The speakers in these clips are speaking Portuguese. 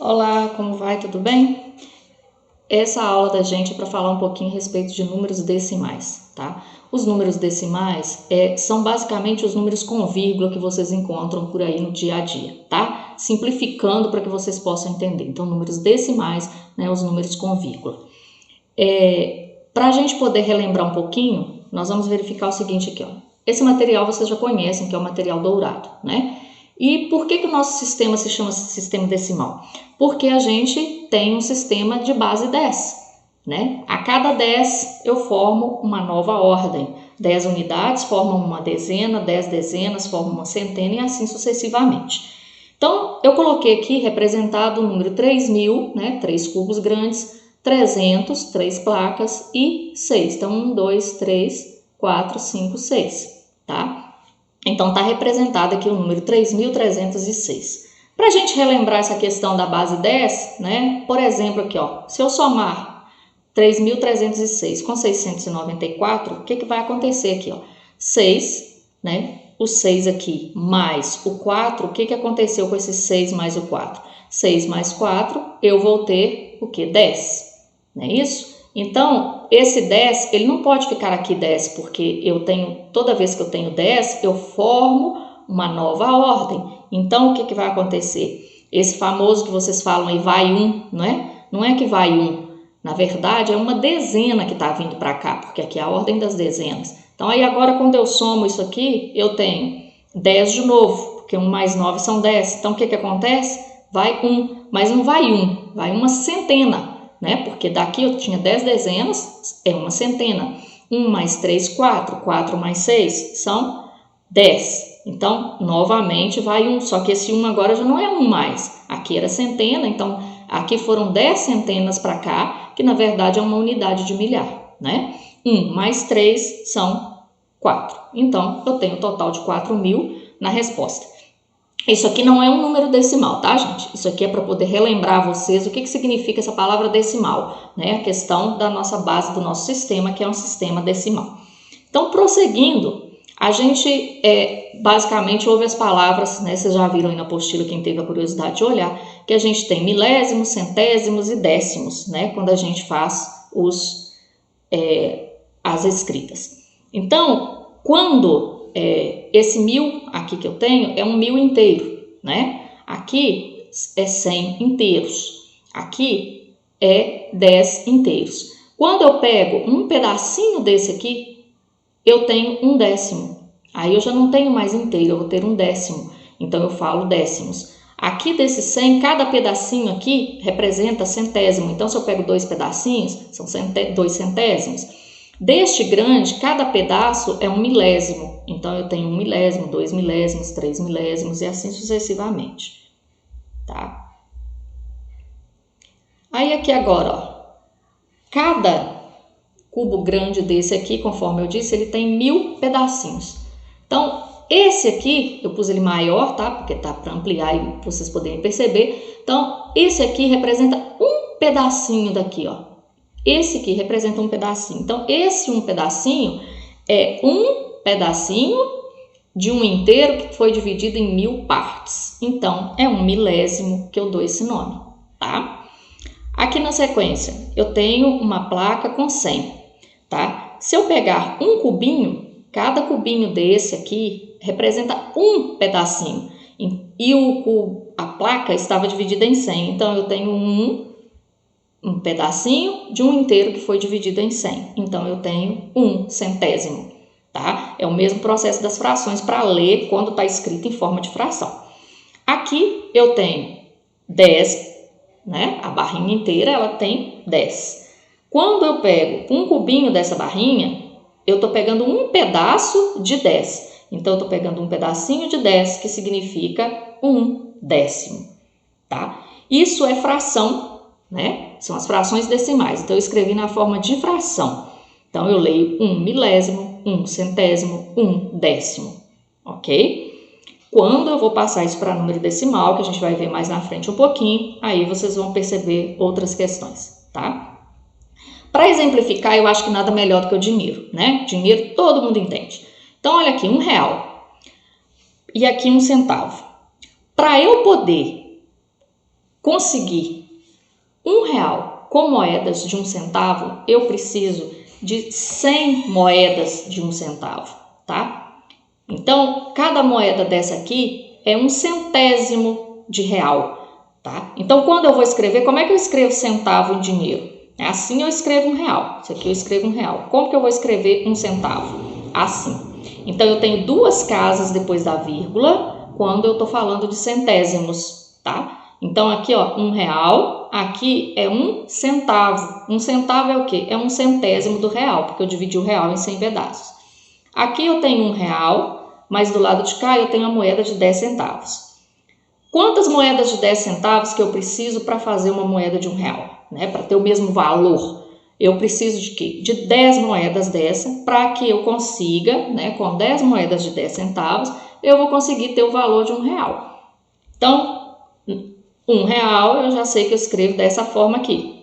Olá, como vai? Tudo bem? Essa aula da gente é para falar um pouquinho a respeito de números decimais, tá? Os números decimais são basicamente os números com vírgula que vocês encontram por aí no dia a dia, tá? Simplificando para que vocês possam entender. Então, números decimais, né, os números com vírgula. Para a gente poder relembrar um pouquinho, nós vamos verificar o seguinte aqui, ó. Esse material vocês já conhecem, que é o material dourado, né? E por que o nosso sistema se chama sistema decimal? Porque a gente tem um sistema de base 10, né? A cada 10 eu formo uma nova ordem. 10 unidades formam uma dezena, 10 dezenas formam uma centena e assim sucessivamente. Então, eu coloquei aqui representado o número 3.000, né? 3 cubos grandes, 300, 3 placas e 6. Então, 1, 2, 3, 4, 5, 6, tá? Então, está representado aqui o número 3.306. Para a gente relembrar essa questão da base 10, né? Por exemplo, aqui, ó, se eu somar 3.306 com 694, o que vai acontecer aqui, ó? 6, né? O 6 aqui mais o 4, o que aconteceu com esse 6 mais o 4? 6 mais 4, eu vou ter o quê? 10, não é isso? Então, esse 10, ele não pode ficar aqui 10, porque toda vez que eu tenho 10, eu formo uma nova ordem. Então, o que vai acontecer? Esse famoso que vocês falam aí, vai 1, não é? Não é que vai 1. Na verdade, é uma dezena que está vindo para cá, porque aqui é a ordem das dezenas. Então, aí agora, quando eu somo isso aqui, eu tenho 10 de novo, porque 1 mais 9 são 10. Então, o que acontece? Vai 1, mas não vai 1, vai uma centena. Né? Porque daqui eu tinha 10 dezenas, é uma centena. 1 mais 3, 4. 4 mais 6 são 10. Então, novamente vai 1, só que esse 1 agora já não é 1 mais. Aqui era centena, então aqui foram 10 centenas para cá, que na verdade é uma unidade de milhar, né? 1 mais 3 são 4. Então, eu tenho um total de 4.000 na resposta. Isso aqui não é um número decimal, tá, gente? Isso aqui é para poder relembrar vocês o que significa essa palavra decimal, né? A questão da nossa base do nosso sistema, que é um sistema decimal. Então, prosseguindo, a gente basicamente ouve as palavras, né? Vocês já viram aí na apostila, quem teve a curiosidade de olhar, que a gente tem milésimos, centésimos e décimos, né? Quando a gente faz as escritas. Então, quando esse 1000 aqui que eu tenho é um 1000 inteiro, né? Aqui é 100 inteiros, aqui é 10 inteiros. Quando eu pego um pedacinho desse aqui, eu tenho um décimo. Aí eu já não tenho mais inteiro, eu vou ter um décimo. Então eu falo décimos. Aqui desse 100, cada pedacinho aqui representa centésimo. Então se eu pego 2 pedacinhos, são 2 centésimos. Deste grande, cada pedaço é um milésimo. Então, eu tenho 1 milésimo, 2 milésimos, 3 milésimos e assim sucessivamente. Tá? Aí, aqui agora, ó, cada cubo grande desse aqui, conforme eu disse, ele tem 1000 pedacinhos. Então, esse aqui, eu pus ele maior, tá? Porque tá para ampliar e vocês poderem perceber. Então, esse aqui representa um pedacinho daqui, ó. Esse aqui representa um pedacinho. Então, esse um pedacinho é um pedacinho de um inteiro que foi dividido em 1000 partes. Então, é um milésimo que eu dou esse nome, tá? Aqui na sequência, eu tenho uma placa com 100, tá? Se eu pegar um cubinho, cada cubinho desse aqui representa um pedacinho. E a placa estava dividida em 100. Então, eu tenho um pedacinho de um inteiro que foi dividido em 100. Então, eu tenho um centésimo, tá? É o mesmo processo das frações para ler quando está escrito em forma de fração. Aqui eu tenho 10, né? A barrinha inteira, ela tem 10. Quando eu pego um cubinho dessa barrinha, eu estou pegando um pedaço de 10. Então, eu estou pegando um pedacinho de 10, que significa um décimo, tá? Isso é fração, né? São as frações decimais. Então, eu escrevi na forma de fração. Então, eu leio 1 milésimo, 1 centésimo, 1 décimo, ok? Quando eu vou passar isso para número decimal, que a gente vai ver mais na frente um pouquinho, aí vocês vão perceber outras questões, tá? Para exemplificar, eu acho que nada melhor do que o dinheiro, né? Dinheiro todo mundo entende. Então, olha aqui, R$1 e aqui 1 centavo. Para eu poder conseguir R$1 com moedas de 1 centavo, eu preciso de 100 moedas de 1 centavo, tá? Então, cada moeda dessa aqui é 1 centésimo de real, tá? Então, quando eu vou escrever, como é que eu escrevo centavo em dinheiro? Assim eu escrevo R$1. Isso aqui eu escrevo R$1. Como que eu vou escrever 1 centavo? Assim. Então, eu tenho 2 casas depois da vírgula quando eu estou falando de centésimos, tá? Então, aqui, ó, R$1, aqui é 1 centavo. 1 centavo é o quê? É 1 centésimo do real, porque eu dividi o real em 100 pedaços. Aqui eu tenho R$1, mas do lado de cá eu tenho a moeda de 10 centavos. Quantas moedas de 10 centavos que eu preciso para fazer uma moeda de R$1, né? Para ter o mesmo valor? Eu preciso de quê? De 10 moedas dessa, para que eu consiga, né, com 10 moedas de 10 centavos, eu vou conseguir ter o valor de R$1. Então, R$1 eu já sei que eu escrevo dessa forma aqui.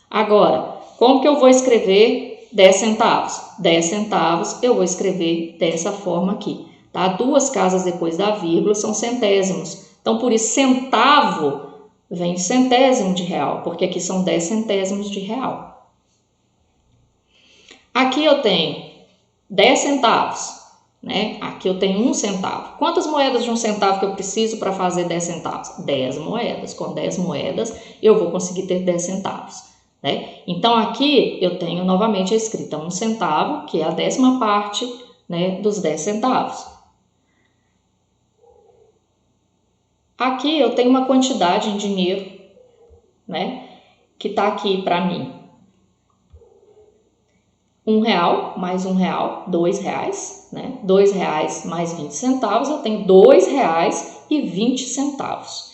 Agora, como que eu vou escrever 10 centavos? 10 centavos eu vou escrever dessa forma aqui, tá? 2 casas depois da vírgula são centésimos. Então, por isso, centavo vem de centésimo de real, porque aqui são 10 centésimos de real. Aqui eu tenho 10 centavos, né? Aqui eu tenho 1 centavo. Quantas moedas de 1 centavo que eu preciso para fazer 10 centavos? 10 moedas. Com 10 moedas, eu vou conseguir ter 10 centavos, né? Então, aqui eu tenho novamente a escrita 1 centavo, que é a 10ª parte, né, dos 10 centavos. Aqui eu tenho uma quantidade em dinheiro, né, que está aqui para mim. R$1 mais R$1, R$2, né? R$2 mais 20 centavos, eu tenho R$2,20.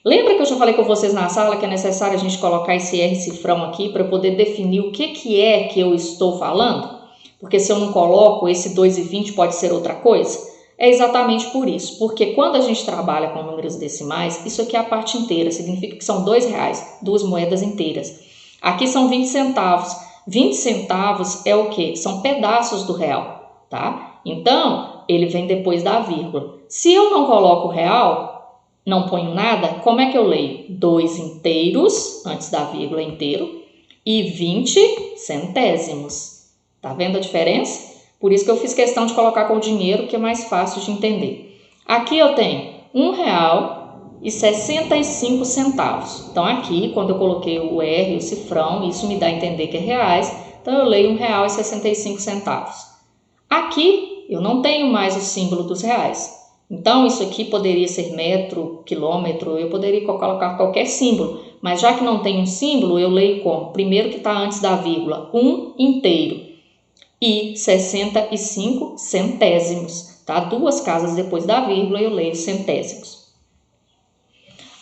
Lembra que eu já falei com vocês na sala que é necessário a gente colocar esse R cifrão aqui para poder definir o que é que eu estou falando? Porque se eu não coloco, esse 2,20 pode ser outra coisa? É exatamente por isso, porque quando a gente trabalha com números decimais, isso aqui é a parte inteira, significa que são R$2, 2 moedas inteiras. Aqui são 20 centavos. 20 centavos é o quê? São pedaços do real, tá? Então, ele vem depois da vírgula. Se eu não coloco o real, não ponho nada, como é que eu leio? 2 inteiros, antes da vírgula inteiro, e 20 centésimos. Tá vendo a diferença? Por isso que eu fiz questão de colocar com o dinheiro, que é mais fácil de entender. Aqui eu tenho R$1,65. Então, aqui, quando eu coloquei o R, o cifrão, isso me dá a entender que é reais. Então, eu leio R$1,65. Aqui, eu não tenho mais o símbolo dos reais. Então, isso aqui poderia ser metro, quilômetro, eu poderia colocar qualquer símbolo. Mas, já que não tem um símbolo, eu leio como? Primeiro que está antes da vírgula, 1 inteiro e 65 centésimos. Tá? 2 casas depois da vírgula, eu leio centésimos.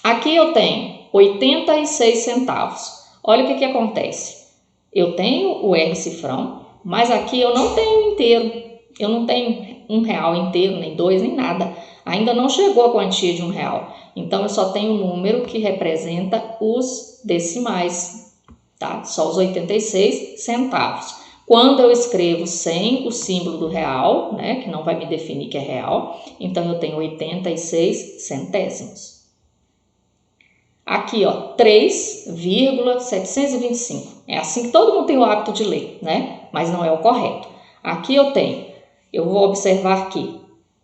Aqui eu tenho 86 centavos. Olha o que acontece. Eu tenho o R cifrão, mas aqui eu não tenho inteiro. Eu não tenho R$1 inteiro, nem 2, nem nada. Ainda não chegou a quantia de R$1. Então, eu só tenho um número que representa os decimais, tá? Só os 86 centavos. Quando eu escrevo sem o símbolo do real, né, que não vai me definir que é real, então eu tenho 86 centésimos. Aqui, ó, 3,725. É assim que todo mundo tem o hábito de ler, né? Mas não é o correto. Aqui eu vou observar que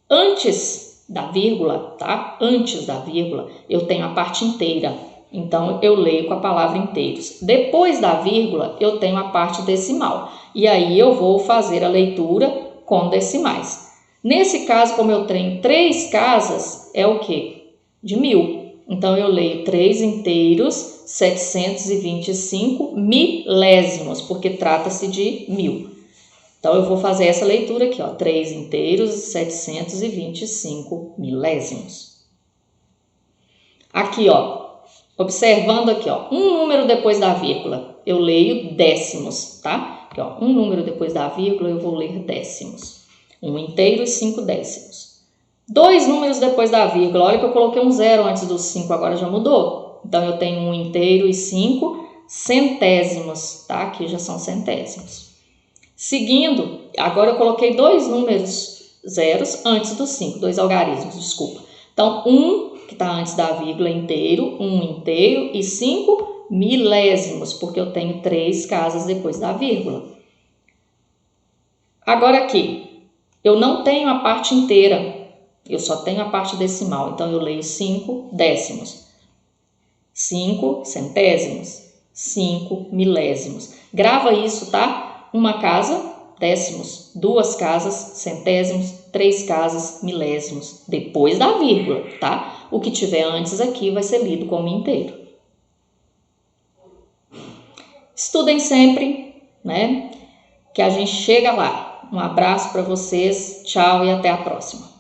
antes da vírgula, tá? Antes da vírgula, eu tenho a parte inteira. Então, eu leio com a palavra inteiros. Depois da vírgula, eu tenho a parte decimal. E aí, eu vou fazer a leitura com decimais. Nesse caso, como eu tenho 3 casas, é o quê? De 1000. Então, eu leio 3 inteiros, 725 milésimos, porque trata-se de 1000. Então, eu vou fazer essa leitura aqui, ó, 3 inteiros, 725 milésimos. Aqui, ó, observando aqui, ó, um número depois da vírgula, eu leio décimos, tá? Aqui, ó, um número depois da vírgula, eu vou ler décimos. 1 inteiro e 5 décimos. 2 números depois da vírgula, olha que eu coloquei um 0 antes do 5, agora já mudou. Então, eu tenho 1 inteiro e 5 centésimos, tá? Aqui já são centésimos. Seguindo, agora eu coloquei 2 números zeros antes do 5, 2 algarismos, desculpa. Então, 1, que está antes da vírgula, inteiro, 1 inteiro e 5 milésimos, porque eu tenho 3 casas depois da vírgula. Agora aqui, eu não tenho a parte inteira, eu só tenho a parte decimal, então eu leio 5 décimos, 5 centésimos, 5 milésimos. Grava isso, tá? Uma casa, décimos, 2 casas, centésimos, 3 casas, milésimos, depois da vírgula, tá? O que tiver antes aqui vai ser lido como inteiro. Estudem sempre, né? Que a gente chega lá. Um abraço para vocês, tchau e até a próxima.